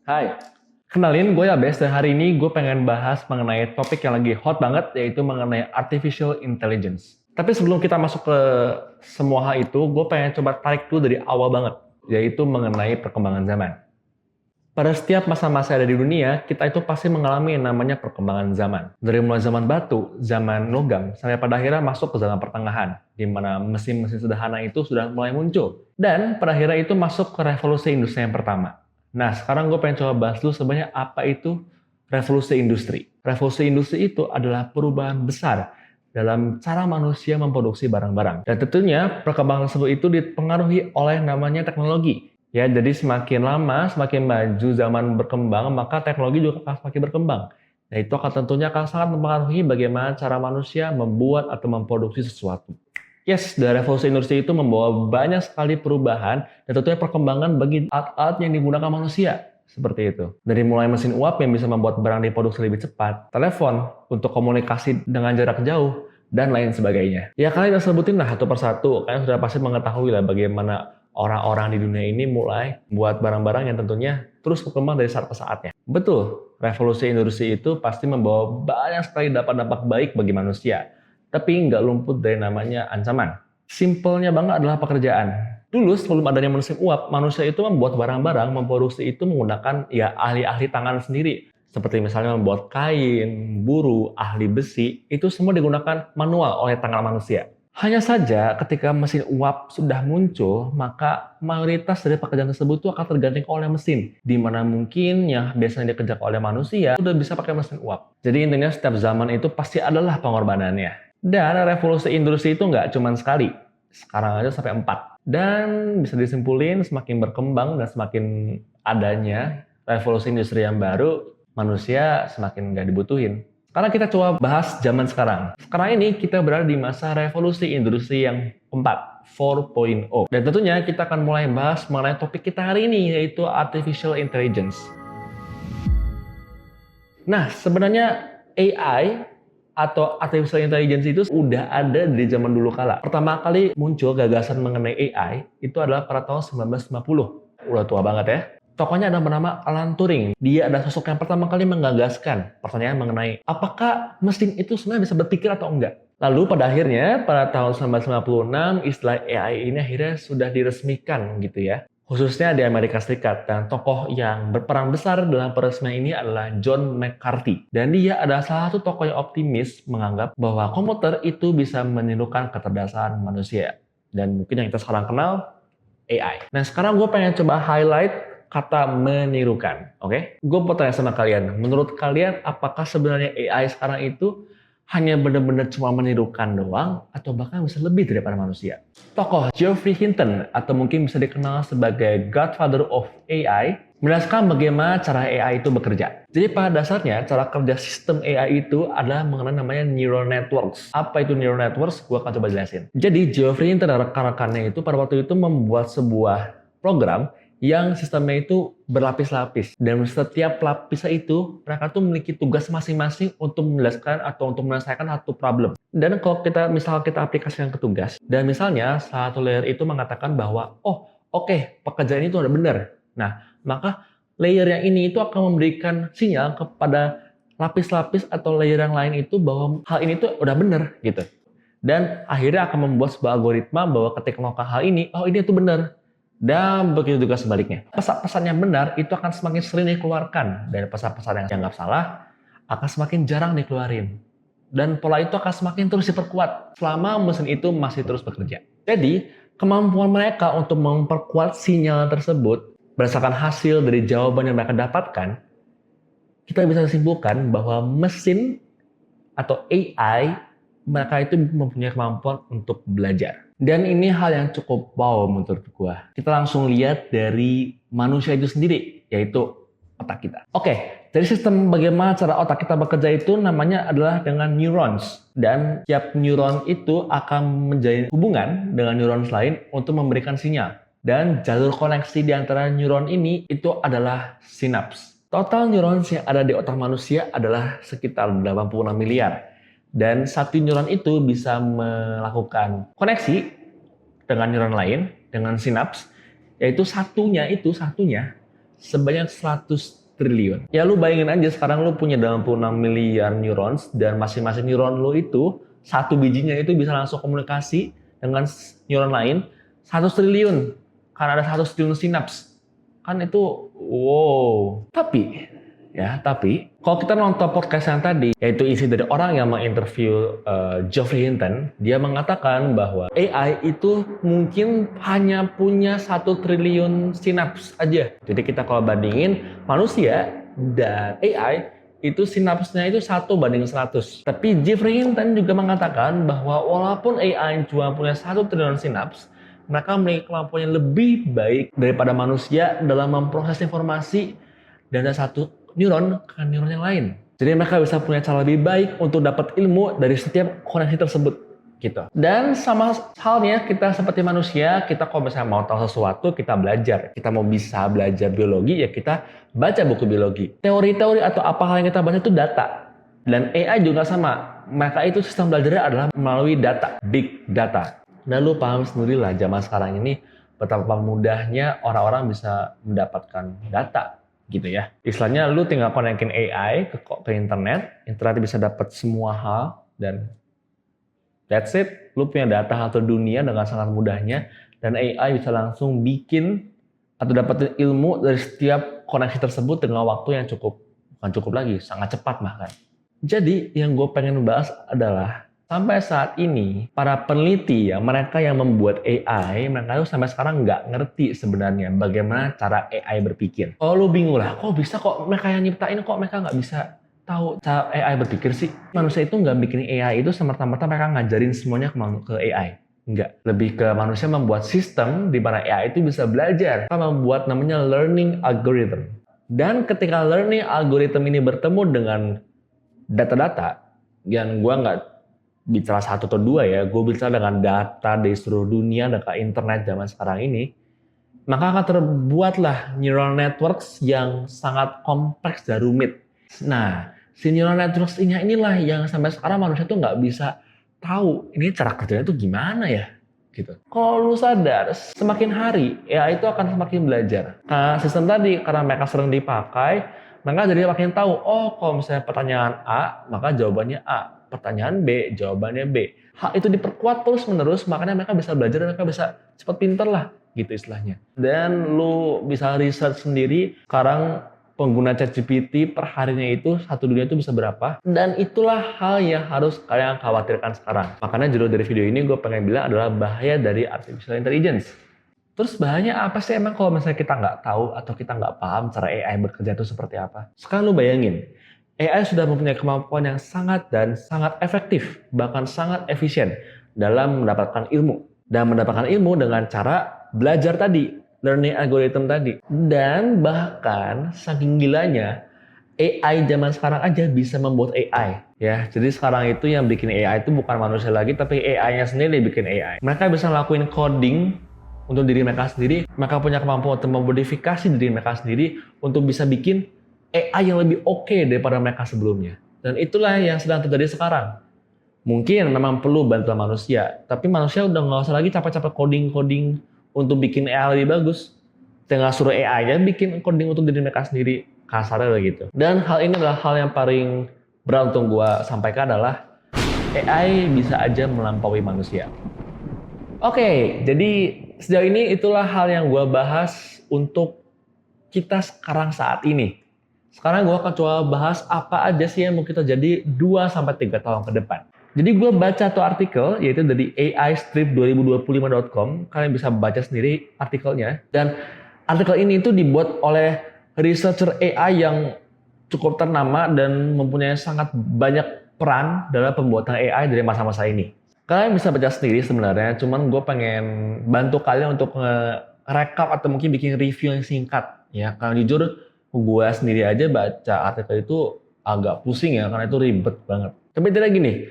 Hai, kenalin gue Abes dan hari ini gue pengen bahas mengenai topik yang lagi hot banget yaitu mengenai Artificial Intelligence. Tapi sebelum kita masuk ke semua hal itu, gue pengen coba tarik dulu dari awal banget, yaitu mengenai perkembangan zaman. Pada setiap masa-masa ada di dunia, kita itu pasti mengalami yang namanya perkembangan zaman. Dari mulai zaman batu, zaman logam, sampai pada akhirnya masuk ke zaman pertengahan, di mana mesin-mesin sederhana itu sudah mulai muncul. Dan pada akhirnya itu masuk ke revolusi industri yang pertama. Nah, sekarang gue pengen coba bahas dulu sebenarnya apa itu revolusi industri. Revolusi industri itu adalah perubahan besar dalam cara manusia memproduksi barang-barang. Dan tentunya perkembangan tersebut itu dipengaruhi oleh namanya teknologi. Ya, jadi semakin lama, semakin maju zaman berkembang, maka teknologi juga akan semakin berkembang. Nah, itu akan tentunya akan sangat mempengaruhi bagaimana cara manusia membuat atau memproduksi sesuatu. Yes, dari revolusi industri itu membawa banyak sekali perubahan dan tentunya perkembangan bagi alat-alat yang digunakan manusia. Seperti itu. Dari mulai mesin uap yang bisa membuat barang diproduksi lebih cepat, telepon untuk komunikasi dengan jarak jauh, dan lain sebagainya. Ya, kalian udah sebutin lah satu persatu. Kalian sudah pasti mengetahui lah bagaimana orang-orang di dunia ini mulai buat barang-barang yang tentunya terus berkembang dari saat ke saatnya. Betul, revolusi industri itu pasti membawa banyak sekali dampak-dampak baik bagi manusia. Tapi nggak luput dari namanya ancaman. Simpelnya banget adalah pekerjaan. Dulu sebelum adanya mesin uap, manusia itu membuat barang-barang, memproduksi itu menggunakan ya ahli-ahli tangan sendiri. Seperti misalnya membuat kain, buru, ahli besi, itu semua digunakan manual oleh tangan manusia. Hanya saja ketika mesin uap sudah muncul, maka mayoritas dari pekerjaan tersebut itu akan tergantikan oleh mesin. Di mana mungkin yang biasanya dikerjakan oleh manusia sudah bisa pakai mesin uap. Jadi intinya setiap zaman itu pasti adalah pengorbanannya. Dan revolusi industri itu nggak cuma sekali. Sekarang aja sampai 4. Dan bisa disimpulin semakin berkembang dan semakin adanya revolusi industri yang baru, manusia semakin nggak dibutuhin. Karena kita coba bahas zaman sekarang. Sekarang ini kita berada di masa revolusi industri yang keempat, 4.0. Dan tentunya kita akan mulai bahas mengenai topik kita hari ini, yaitu Artificial Intelligence. Nah, sebenarnya AI atau Artificial Intelligence itu udah ada di zaman dulu kala. Pertama kali muncul gagasan mengenai AI itu adalah pada tahun 1950. Udah tua banget ya. Tokohnya ada bernama Alan Turing. Dia adalah sosok yang pertama kali menggagaskan pertanyaan mengenai apakah mesin itu sebenarnya bisa berpikir atau enggak. Lalu pada akhirnya pada tahun 1996 istilah AI ini akhirnya sudah diresmikan gitu ya. Khususnya di Amerika Serikat, dan tokoh yang berperan besar dalam peresmian ini adalah John McCarthy. Dan dia adalah salah satu tokoh yang optimis menganggap bahwa komputer itu bisa menirukan kecerdasan manusia. Dan mungkin yang kita sekarang kenal, AI. Nah, sekarang gue pengen coba highlight kata menirukan, oke? Gue mau tanya sama kalian, menurut kalian apakah sebenarnya AI sekarang itu hanya benar-benar cuma menirukan doang atau bahkan bisa lebih daripada manusia? Tokoh Geoffrey Hinton atau mungkin bisa dikenal sebagai Godfather of AI menjelaskan bagaimana cara AI itu bekerja. Jadi pada dasarnya cara kerja sistem AI itu adalah mengenai namanya neural networks. Apa itu neural networks? Gue akan coba jelasin. Jadi Geoffrey Hinton dan rekan-rekannya itu pada waktu itu membuat sebuah program yang sistemnya itu berlapis-lapis, dan setiap lapisnya itu mereka tuh memiliki tugas masing-masing untuk menjelaskan atau untuk menyelesaikan satu problem. Dan kalau kita aplikasikan ke tugas, dan misalnya satu layer itu mengatakan bahwa oke, pekerjaan itu udah benar. Nah, maka layer yang ini itu akan memberikan sinyal kepada lapis-lapis atau layer yang lain itu bahwa hal ini tuh udah benar gitu. Dan akhirnya akan membuat sebuah algoritma bahwa ketika melakukan hal ini, ini tuh benar. Dan begitu juga sebaliknya. Pesan-pesan yang benar itu akan semakin sering dikeluarkan. Dan pesan-pesan yang dianggap salah akan semakin jarang dikeluarin. Dan pola itu akan semakin terus diperkuat selama mesin itu masih terus bekerja. Jadi, kemampuan mereka untuk memperkuat sinyal tersebut berdasarkan hasil dari jawaban yang mereka dapatkan, kita bisa simpulkan bahwa mesin atau AI mereka itu mempunyai kemampuan untuk belajar. Dan ini hal yang cukup wow menurut gua. Kita langsung lihat dari manusia itu sendiri, yaitu otak kita. Oke, dari sistem bagaimana cara otak kita bekerja itu namanya adalah dengan neurons. Dan tiap neuron itu akan menjalin hubungan dengan neurons lain untuk memberikan sinyal. Dan jalur koneksi di antara neuron ini itu adalah sinaps. Total neurons yang ada di otak manusia adalah sekitar 86 miliar. Dan satu neuron itu bisa melakukan koneksi dengan neuron lain, dengan sinaps, yaitu satunya sebanyak 100 triliun. Ya lu bayangin aja sekarang lu punya 86 miliar neurons dan masing-masing neuron lu itu satu bijinya itu bisa langsung komunikasi dengan neuron lain 100 triliun. Karena ada 100 triliun sinaps. Kan itu wow. Tapi kalau kita nonton podcast yang tadi, yaitu isi dari orang yang menginterview Geoffrey Hinton, dia mengatakan bahwa AI itu mungkin hanya punya 1 triliun sinaps aja. Jadi kita kalau bandingin manusia dan AI, itu sinapsnya itu 1:100. Tapi Geoffrey Hinton juga mengatakan bahwa walaupun AI cuma punya 1 triliun sinaps, mereka memiliki kemampuan yang lebih baik daripada manusia dalam memproses informasi dari satu neuron ke neuron yang lain. Jadi mereka bisa punya cara lebih baik untuk dapat ilmu dari setiap koneksi tersebut. Gitu. Dan sama halnya kita seperti manusia, kita kalau misalnya mau tahu sesuatu, kita belajar. Kita mau bisa belajar biologi, ya kita baca buku biologi. Teori-teori atau apa hal yang kita baca itu data. Dan AI juga sama. Mereka itu sistem belajarnya adalah melalui data, big data. Dan lu paham sendiri lah zaman sekarang ini betapa mudahnya orang-orang bisa mendapatkan data. Gitu ya. Istilahnya lu tinggal konekin AI ke internet bisa dapat semua hal dan that's it. Lu punya data satu dunia dengan sangat mudahnya dan AI bisa langsung bikin atau dapetin ilmu dari setiap koneksi tersebut dengan waktu yang bukan cukup lagi, sangat cepat bahkan. Jadi yang gue pengen bahas adalah sampai saat ini, para peneliti ya, mereka yang membuat AI, mereka itu sampai sekarang nggak ngerti sebenarnya bagaimana cara AI berpikir. Oh lu bingung lah, kok bisa kok mereka yang nyiptain, kok mereka nggak bisa tahu cara AI berpikir sih? Manusia itu nggak bikin AI itu semerta-merta mereka ngajarin semuanya ke AI. Enggak, lebih ke manusia membuat sistem di mana AI itu bisa belajar. Kita membuat namanya learning algorithm. Dan ketika learning algorithm ini bertemu dengan data-data, yang gue nggak bicara satu atau dua ya, gue bicara dengan data di seluruh dunia, data internet zaman sekarang ini, maka akan terbuatlah neural networks yang sangat kompleks dan rumit. Nah, si neural networks inilah yang sampai sekarang manusia tuh nggak bisa tahu ini cara kerjanya tuh gimana ya, gitu. Kalau lu sadar, semakin hari AI itu akan semakin belajar. Nah, sistem tadi karena mereka sering dipakai, maka jadi makin tahu. Oh, kalau misalnya pertanyaan A, maka jawabannya A. Pertanyaan B, jawabannya B. Hal itu diperkuat terus-menerus, makanya mereka bisa belajar dan mereka bisa cepat pinter lah, gitu istilahnya. Dan lu bisa research sendiri, sekarang pengguna ChatGPT per harinya itu satu dunia itu bisa berapa. Dan itulah hal yang harus kalian khawatirkan sekarang. Makanya judul dari video ini gue pengen bilang adalah bahaya dari artificial intelligence. Terus bahayanya apa sih emang kalau misalnya kita nggak tahu atau kita nggak paham cara AI bekerja itu seperti apa? Sekarang lu bayangin, AI sudah mempunyai kemampuan yang sangat efektif, bahkan sangat efisien dalam mendapatkan ilmu. Dan mendapatkan ilmu dengan cara belajar tadi, learning algorithm tadi. Dan bahkan saking gilanya, AI zaman sekarang aja bisa membuat AI. Ya, jadi sekarang itu yang bikin AI itu bukan manusia lagi, tapi AI-nya sendiri bikin AI. Mereka bisa ngelakuin coding untuk diri mereka sendiri. Mereka punya kemampuan untuk memodifikasi diri mereka sendiri untuk bisa bikin AI yang lebih oke daripada mereka sebelumnya. Dan itulah yang sedang terjadi sekarang. Mungkin memang perlu bantuan manusia, tapi manusia udah nggak usah lagi capek-capek coding untuk bikin AI lebih bagus. Tinggal suruh AI-nya bikin coding untuk diri mereka sendiri, kasarnya begitu. Dan hal ini adalah hal yang paling berat untuk gue sampaikan adalah AI bisa aja melampaui manusia. Oke, jadi sejauh ini itulah hal yang gue bahas untuk kita sekarang saat ini. Sekarang gue akan coba bahas apa aja sih yang mau kita jadi 2-3 tahun ke depan. Jadi gue baca tuh artikel, yaitu dari aistrip2025.com. Kalian bisa baca sendiri artikelnya. Dan artikel ini itu dibuat oleh researcher AI yang cukup ternama dan mempunyai sangat banyak peran dalam pembuatan AI dari masa-masa ini. Kalian bisa baca sendiri sebenarnya, cuman gue pengen bantu kalian untuk nge-recap atau mungkin bikin review yang singkat. Ya, karena jujur, gue sendiri aja baca artikel itu agak pusing ya, karena itu ribet banget. Tapi tidak gini,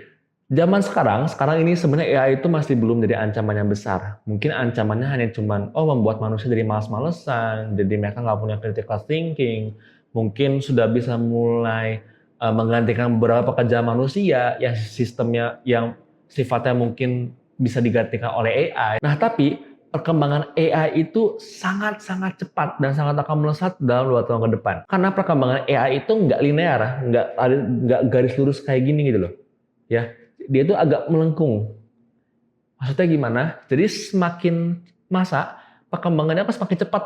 zaman sekarang ini sebenarnya AI itu masih belum jadi ancaman yang besar. Mungkin ancamannya hanya cuman, membuat manusia jadi malas-malesan, jadi mereka nggak punya critical thinking, mungkin sudah bisa mulai menggantikan beberapa pekerjaan manusia yang sistemnya yang sifatnya mungkin bisa digantikan oleh AI. Nah, tapi perkembangan AI itu sangat-sangat cepat dan sangat akan melesat dalam 2 tahun ke depan. Karena perkembangan AI itu nggak linear, nggak garis lurus kayak gini gitu loh. Ya, dia itu agak melengkung. Maksudnya gimana? Jadi semakin masa perkembangannya akan semakin cepat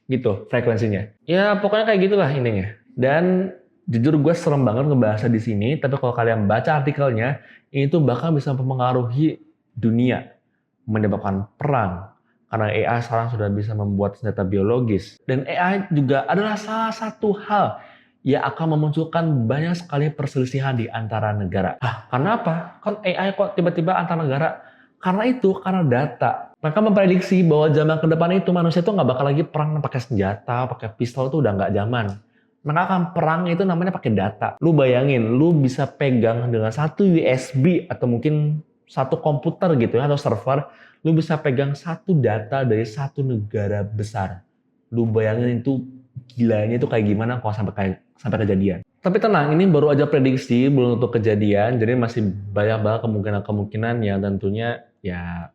gitu frekuensinya. Ya pokoknya kayak gitulah intinya. Dan jujur gue serem banget ngebahasnya di sini, tapi kalau kalian baca artikelnya, ini tuh bahkan bisa mempengaruhi dunia, menyebabkan perang. Karena AI sekarang sudah bisa membuat senjata biologis. Dan AI juga adalah salah satu hal yang akan memunculkan banyak sekali perselisihan di antara negara. Karena apa? Kan AI kok tiba-tiba antar negara? Karena data. Mereka memprediksi bahwa zaman ke depan itu manusia itu nggak bakal lagi perang pakai senjata, pakai pistol itu udah nggak zaman. Mereka akan perang itu namanya pakai data. Lu bayangin, lu bisa pegang dengan satu USB atau mungkin satu komputer gitu ya, atau server, lu bisa pegang satu data dari satu negara besar. Lu bayangin itu gilanya itu kayak gimana kalau sampai kejadian. Tapi tenang, ini baru aja prediksi, belum untuk kejadian, jadi masih banyak banget kemungkinan-kemungkinan yang tentunya ya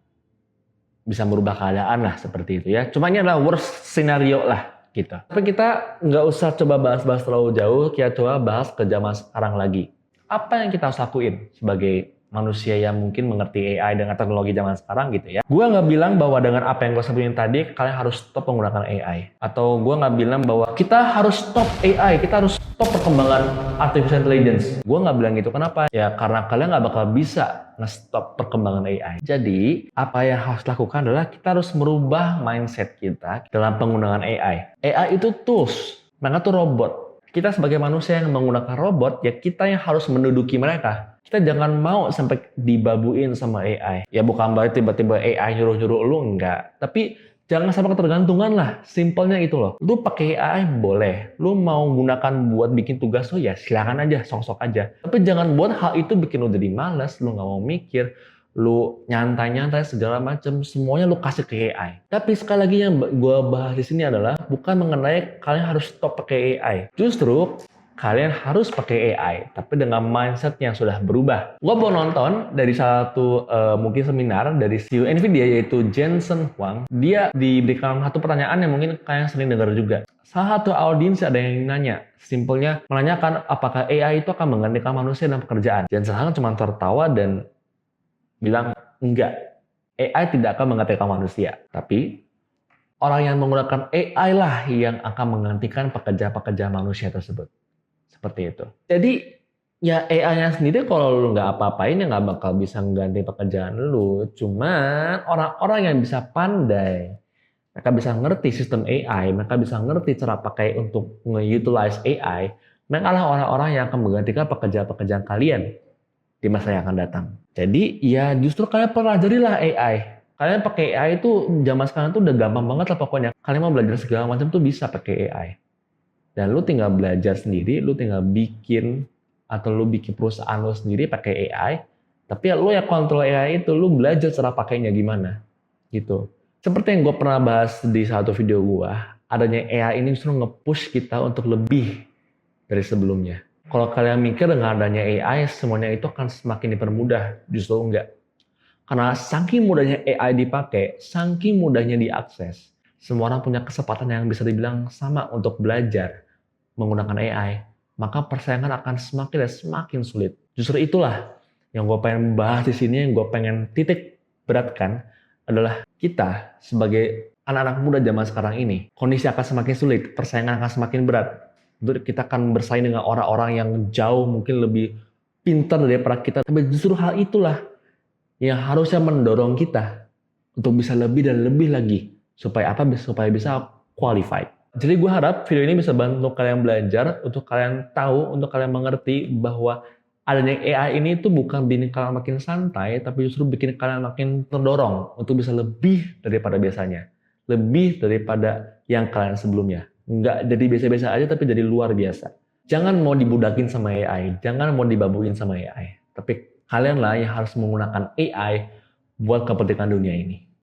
bisa merubah keadaan lah seperti itu ya. Cuma ini adalah worst scenario lah gitu. Tapi kita nggak usah coba bahas-bahas terlalu jauh, kita coba bahas ke zaman sekarang lagi. Apa yang kita harus lakuin sebagai manusia yang mungkin mengerti AI dengan teknologi zaman sekarang gitu ya. Gue nggak bilang bahwa dengan apa yang gue sebutin tadi, kalian harus stop menggunakan AI. Atau gue nggak bilang bahwa kita harus stop AI, kita harus stop perkembangan artificial intelligence. Gue nggak bilang gitu. Kenapa? Ya karena kalian nggak bakal bisa nge-stop perkembangan AI. Jadi, apa yang harus dilakukan adalah kita harus merubah mindset kita dalam penggunaan AI. AI itu tools, mereka tuh robot. Kita sebagai manusia yang menggunakan robot, ya kita yang harus menduduki mereka. Kita jangan mau sampai dibabuin sama AI. Ya bukan berarti tiba-tiba AI nyuruh-nyuruh lu, enggak. Tapi jangan sampai ketergantungan lah. Simpelnya itu loh. Lu pakai AI boleh. Lu mau gunakan buat bikin tugas lu ya silakan aja, sok-sok aja. Tapi jangan buat hal itu bikin lu jadi malas, lu nggak mau mikir, lu nyantai-nyantai segala macam, semuanya lu kasih ke AI. Tapi sekali lagi yang gue bahas di sini adalah bukan mengenai kalian harus stop pakai AI. Justru kalian harus pakai AI, tapi dengan mindset yang sudah berubah. Gue mau nonton dari satu mungkin seminar dari CEO Nvidia yaitu Jensen Huang. Dia diberikan satu pertanyaan yang mungkin kalian sering dengar juga. Salah satu audiens ada yang nanya, simpelnya menanyakan apakah AI itu akan menggantikan manusia dalam pekerjaan. Jensen Huang cuma tertawa dan bilang enggak. AI tidak akan menggantikan manusia, tapi orang yang menggunakan AI lah yang akan menggantikan pekerja-pekerja manusia tersebut. Seperti itu. Jadi ya AI-nya sendiri kalau lu nggak apa-apain ya nggak bakal bisa mengganti pekerjaan lu. Cuman orang-orang yang bisa pandai, mereka bisa ngerti sistem AI, mereka bisa ngerti cara pakai untuk nge-utilize AI, mereka lah orang-orang yang akan menggantikan pekerjaan-pekerjaan kalian di masa yang akan datang. Jadi ya justru kalian pelajarilah AI. Kalian pakai AI itu zaman sekarang tuh udah gampang banget lah pokoknya. Kalian mau belajar segala macam tuh bisa pakai AI. Dan lu tinggal belajar sendiri, lu tinggal bikin atau lu bikin perusahaan lu sendiri pakai AI. Tapi ya lu yang kontrol AI itu, lu belajar cara pakainya gimana. Gitu. Seperti yang gue pernah bahas di satu video gue, adanya AI ini justru nge-push kita untuk lebih dari sebelumnya. Kalau kalian mikir dengan adanya AI, semuanya itu akan semakin dipermudah. Justru enggak. Karena saking mudahnya AI dipakai, saking mudahnya diakses, semua orang punya kesempatan yang bisa dibilang sama untuk belajar menggunakan AI, maka persaingan akan semakin dan semakin sulit. Justru itulah yang gue pengen bahas di sini, yang gue pengen titik beratkan adalah kita sebagai anak-anak muda zaman sekarang ini, kondisi akan semakin sulit, persaingan akan semakin berat. Kita akan bersaing dengan orang-orang yang jauh mungkin lebih pintar daripada kita. Tapi justru hal itulah yang harusnya mendorong kita untuk bisa lebih dan lebih lagi supaya apa? Supaya bisa qualified. Jadi gue harap video ini bisa bantu kalian belajar, untuk kalian tahu, untuk kalian mengerti bahwa adanya AI ini tuh bukan bikin kalian makin santai, tapi justru bikin kalian makin terdorong untuk bisa lebih daripada biasanya. Lebih daripada yang kalian sebelumnya. Nggak jadi biasa-biasa aja, tapi jadi luar biasa. Jangan mau dibudakin sama AI, jangan mau dibabuin sama AI. Tapi kalianlah yang harus menggunakan AI buat kepentingan dunia ini.